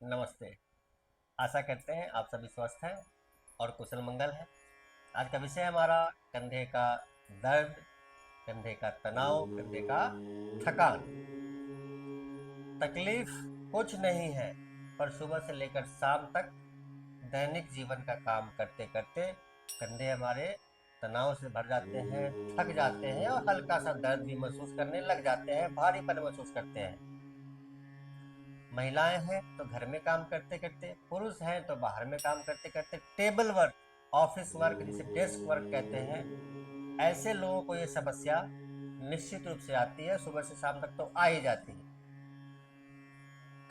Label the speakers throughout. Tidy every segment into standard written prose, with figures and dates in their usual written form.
Speaker 1: नमस्ते। आशा करते हैं आप सभी स्वस्थ हैं और कुशल मंगल हैं। आज का विषय हमारा कंधे का दर्द, कंधे का तनाव, कंधे का थकान। तकलीफ कुछ नहीं है, पर सुबह से लेकर शाम तक दैनिक जीवन का काम करते करते कंधे हमारे तनाव से भर जाते हैं, थक जाते हैं और हल्का सा दर्द भी महसूस करने लग जाते हैं, भारीपन महसूस करते हैं। महिलाएं हैं तो घर में काम करते करते, पुरुष हैं तो बाहर में काम करते करते, टेबल वर्क, ऑफिस वर्क जिसे डेस्क वर्क कहते हैं, ऐसे लोगों को ये समस्या निश्चित रूप से आती है। सुबह से शाम तक तो आ ही जाती है।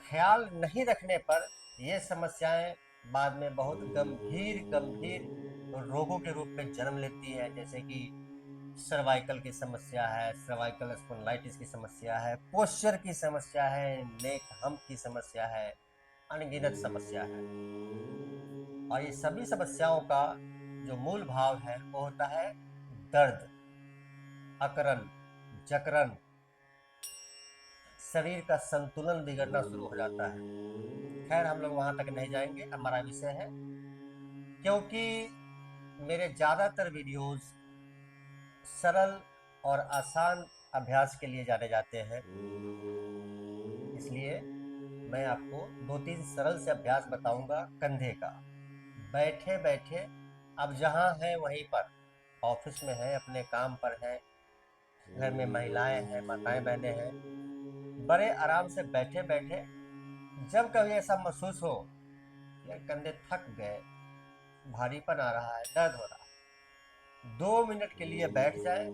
Speaker 1: ख्याल नहीं रखने पर ये समस्याएं बाद में बहुत गंभीर गंभीर रोगों के रूप में जन्म लेती है, जैसे कि सर्वाइकल की समस्या है, सर्वाइकल स्पॉन्डिलाइटिस की समस्या है, पोस्चर की समस्या है, नेक हम्प की समस्या है, अनगिनत समस्या है। और ये सभी समस्याओं का जो मूल भाव है वो होता है दर्द, अकरन, जकरन, शरीर का संतुलन बिगड़ना शुरू हो जाता है। खैर, हम लोग वहां तक नहीं जाएंगे। हमारा विषय है, क्योंकि मेरे ज़्यादातर वीडियोस सरल और आसान अभ्यास के लिए जाने जाते हैं, इसलिए मैं आपको दो तीन सरल से अभ्यास बताऊंगा कंधे का। बैठे बैठे, अब जहां है वहीं पर, ऑफिस में है, अपने काम पर है, घर में महिलाएं हैं, माताएं बहनें हैं, बड़े आराम से बैठे बैठे जब कभी ऐसा महसूस हो कि कंधे थक गए, भारीपन आ रहा है, दर्द हो रहा है, 2 मिनट के लिए बैठ जाए,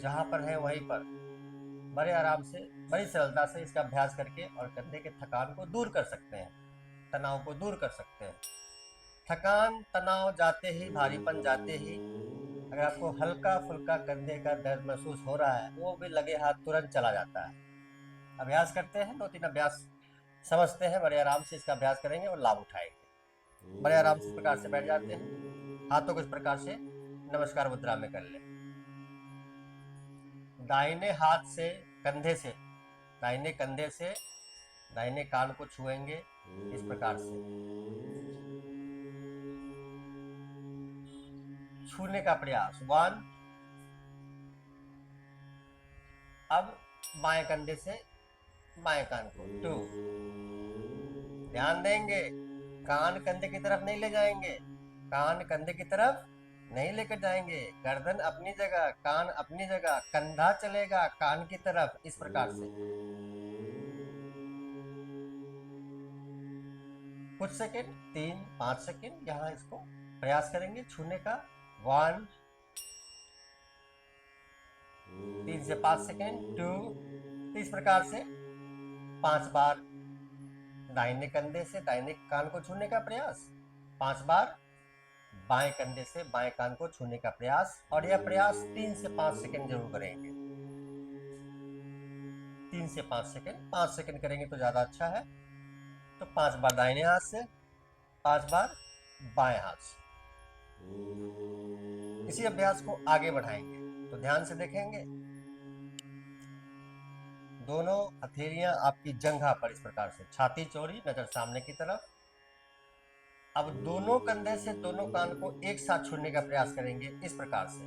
Speaker 1: जहां पर है वहीं पर, बड़े आराम से, बड़ी सरलता से इसका अभ्यास करके और कंधे के थकान को दूर कर सकते हैं, तनाव को दूर कर सकते हैं। थकान तनाव जाते ही, भारीपन जाते ही, अगर आपको हल्का फुल्का कंधे का दर्द महसूस हो रहा है, वो भी लगे हाथ तुरंत चला जाता है। अभ्यास करते हैं, दो तीन अभ्यास समझते हैं, बड़े आराम से इसका अभ्यास करेंगे और लाभ उठाएंगे। बड़े आराम से इस प्रकार से बैठ जाते हैं, हाथों को इस प्रकार से नमस्कार मुद्रा में कर ले। दाहिने हाथ से कंधे से, दाहिने कंधे से दाहिने कान को छुएंगे इस प्रकार से, छूने का प्रयास 1। अब बाएं कंधे से बाएं कान को 2। ध्यान देंगे, कान कंधे की तरफ नहीं ले जाएंगे, कान कंधे की तरफ नहीं लेकर जाएंगे, गर्दन अपनी जगह, कान अपनी जगह, कंधा चलेगा कान की तरफ, इस प्रकार से। कुछ सेकंड, 3-5 सेकंड यहाँ इसको प्रयास करेंगे छूने का। 1, 3 से 5 सेकंड, 2। इस प्रकार से 5 बार दाहिने कंधे से दाहिने कान को छूने का प्रयास, 5 बार बाएं कंधे से बाएं कान को छूने का प्रयास। और यह प्रयास 3 से 5 सेकंड जरूर करेंगे। 3 से 5 सेकंड, 5 सेकंड करेंगे तो ज्यादा अच्छा है। तो 5 बार दाहिने हाथ से, 5 बार बाएं हाथ से। इसी अभ्यास को आगे बढ़ाएंगे। तो ध्यान से देखेंगे, दोनों हथेलियां आपकी जंघा पर इस प्रकार से, छाती चौड़ी, नजर सामने की तरफ। अब दोनों कंधे से दोनों कान को एक साथ छूने का प्रयास करेंगे इस प्रकार से।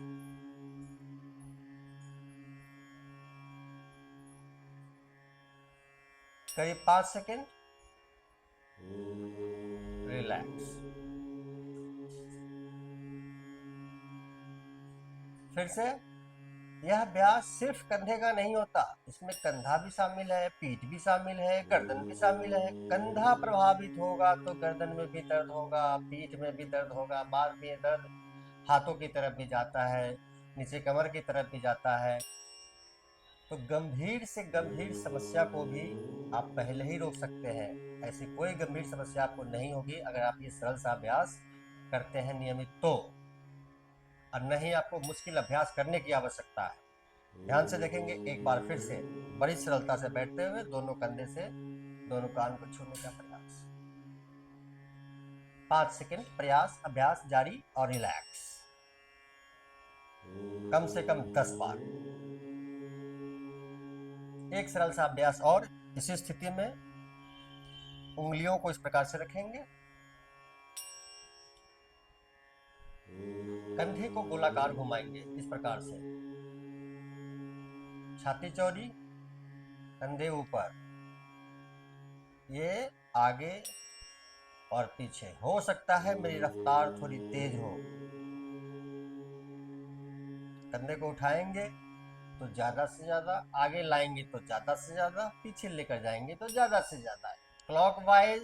Speaker 1: करीब 5 सेकंड, रिलैक्स। फिर से, यह अभ्यास सिर्फ कंधे का नहीं होता, इसमें कंधा भी शामिल है, पीठ भी शामिल है, गर्दन भी शामिल है। कंधा प्रभावित होगा तो गर्दन में भी दर्द होगा, पीठ में भी दर्द होगा, बाद में दर्द हाथों की तरफ भी जाता है, नीचे कमर की तरफ भी जाता है। तो गंभीर से गंभीर समस्या को भी आप पहले ही रोक सकते हैं। ऐसी कोई गंभीर समस्या आपको नहीं होगी अगर आप ये सरल सा अभ्यास करते हैं नियमित तो। और नहीं आपको मुश्किल अभ्यास करने की आवश्यकता है। ध्यान से देखेंगे, एक बार फिर से बड़ी सरलता से बैठते हुए दोनों कंधे से दोनों कान को छूने का प्रयास, 5 सेकंड प्रयास, अभ्यास जारी और रिलैक्स। कम से कम 10 बार। एक सरल सा अभ्यास और इसी स्थिति में उंगलियों को इस प्रकार से रखेंगे, कंधे को गोलाकार घुमाएंगे इस प्रकार से, छाती चौड़ी, कंधे ऊपर, ये आगे और पीछे। हो सकता है मेरी रफ्तार थोड़ी तेज हो, कंधे को उठाएंगे तो ज्यादा से ज्यादा, आगे लाएंगे तो ज्यादा से ज्यादा, पीछे लेकर जाएंगे तो ज्यादा से ज्यादा, क्लॉकवाइज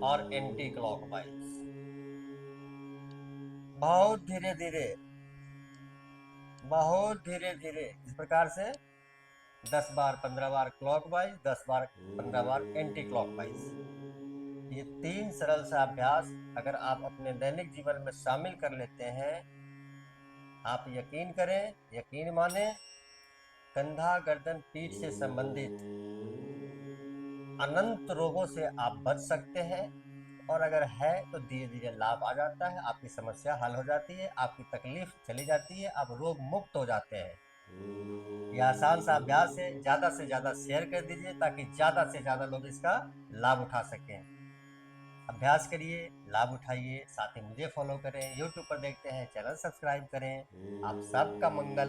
Speaker 1: और एंटी क्लॉकवाइज। बहुत धीरे धीरे, बहुत धीरे धीरे, इस प्रकार से 10 बार 15 बार क्लॉकवाइज, 10 बार 15 बार एंटी क्लॉकवाइज। ये 3 सरल सा अभ्यास अगर आप अपने दैनिक जीवन में शामिल कर लेते हैं, आप यकीन करें, यकीन माने, कंधा गर्दन पीठ से संबंधित अनंत रोगों से आप बच सकते हैं। और अगर है तो धीरे धीरे लाभ आ जाता है, आपकी समस्या हल हो जाती है, आपकी तकलीफ चली जाती है, आप रोग मुक्त हो जाते हैं। यह आसान सा अभ्यास है, ज्यादा से ज्यादा शेयर कर दीजिए ताकि ज्यादा से ज्यादा लोग इसका लाभ उठा सकें। अभ्यास करिए, लाभ उठाइए, साथ ही मुझे फॉलो करें, यूट्यूब पर देखते हैं चैनल सब्सक्राइब करें। आप सबका मंगल